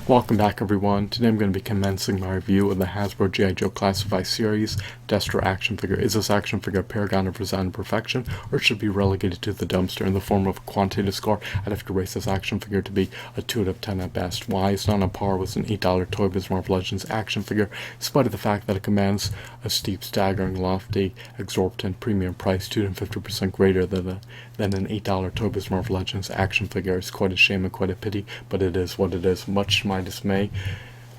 Welcome back everyone. Today I'm going to be commencing my review of the Hasbro G.I. Joe Classified Series Destro action figure. Is this action figure a paragon of design and perfection, or should be relegated to the dumpster in the form of a quantitative score? I'd have to rate this action figure to be a 2 out of 10 at best. Why? It's not on par with an $8 Toy Biz Marvel Legends action figure, despite the fact that it commands a steep, staggering, lofty, exorbitant premium price, 250% greater than an $8 Toy Biz Marvel Legends action figure. It's quite a shame and quite a pity, but it is what it is. Much to my dismay,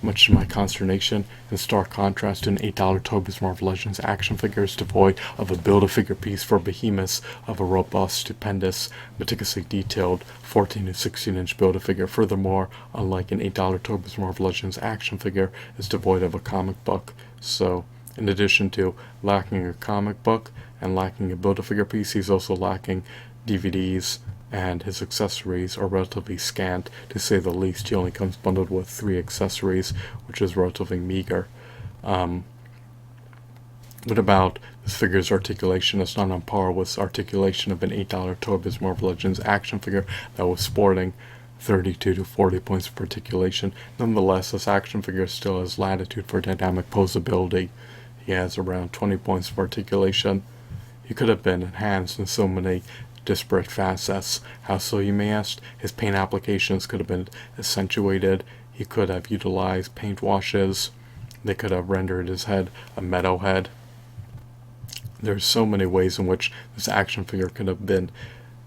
much to my consternation, in stark contrast to an $8 Toy Biz Marvel Legends action figure is devoid of a build-a-figure piece for behemoths of a robust, stupendous, meticulously detailed 14 to 16-inch build-a-figure. Furthermore, unlike an $8 Toy Biz Marvel Legends action figure, is devoid of a comic book. So, in addition to lacking a comic book and lacking a build-a-figure piece, he's also lacking DVDs, and his accessories are relatively scant, to say the least. He only comes bundled with 3 accessories, which is relatively meager. What about this figure's articulation? It's not on par with articulation of an $8 Toy Biz Marvel Legends action figure that was sporting 32 to 40 points of articulation. Nonetheless, this action figure still has latitude for dynamic posability. He has around 20 points of articulation. He could have been enhanced in so many disparate facets. How so, you may ask? His paint applications could have been accentuated. He could have utilized paint washes. They could have rendered his head a meadow head. There's so many ways in which this action figure could have been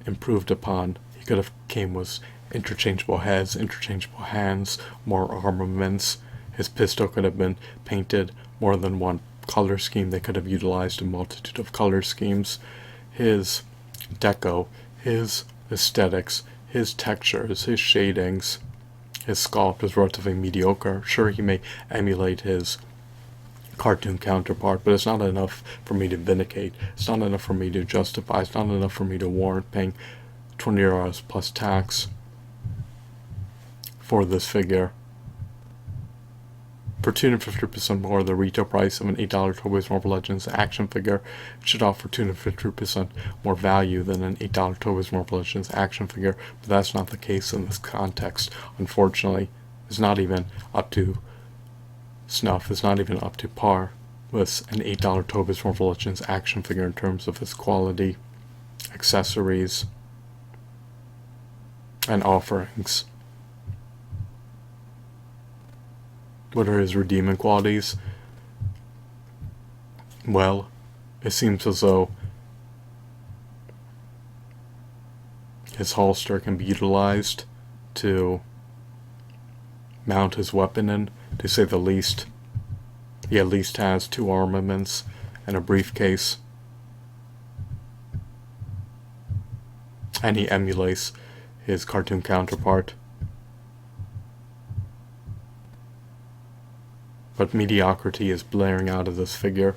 improved upon. He could have came with interchangeable heads, interchangeable hands, more armaments. His pistol could have been painted more than one color scheme. They could have utilized a multitude of color schemes. His deco, his aesthetics, his textures, his shadings, his sculpt is relatively mediocre. Sure, he may emulate his cartoon counterpart, but it's not enough for me to vindicate. It's not enough for me to justify. It's not enough for me to warrant paying $20 plus tax for this figure. For 250% more the retail price of an $8 Toy Biz Marvel Legends action figure, it should offer 250% more value than an $8 Toy Biz Marvel Legends action figure, but that's not the case in this context. Unfortunately, it's not even up to snuff, it's not even up to par with an $8 Toy Biz Marvel Legends action figure in terms of its quality, accessories, and offerings. What are his redeeming qualities? Well, it seems as though his holster can be utilized to mount his weapon in, to say the least. He at least has 2 armaments and a briefcase. And he emulates his cartoon counterpart. But mediocrity is blaring out of this figure,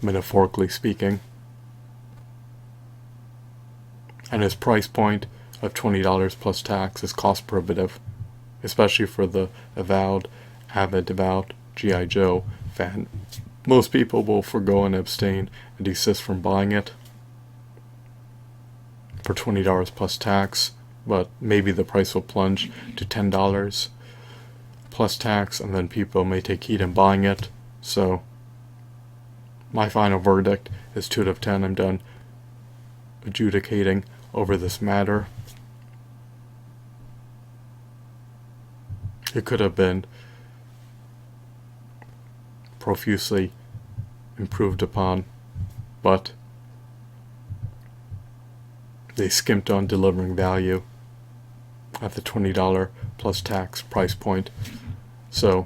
metaphorically speaking. And his price point of $20 plus tax is cost prohibitive, especially for the avid, devout G.I. Joe fan. Most people will forgo and abstain and desist from buying it for $20 plus tax. But maybe the price will plunge to $10 plus tax, and then people may take heed in buying it. So, my final verdict is 2 out of 10. I'm done adjudicating over this matter. It could have been profusely improved upon, but they skimped on delivering value at the $20 plus tax price point. So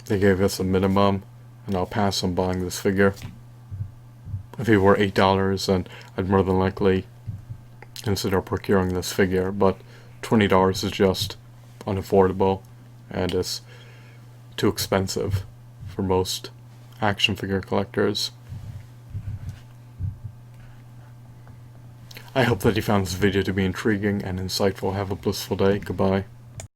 they gave us a minimum, and I'll pass on buying this figure. If it were $8, then I'd more than likely consider procuring this figure, but $20 is just unaffordable, and it's too expensive for most action figure collectors. I hope that you found this video to be intriguing and insightful. Have a blissful day. Goodbye.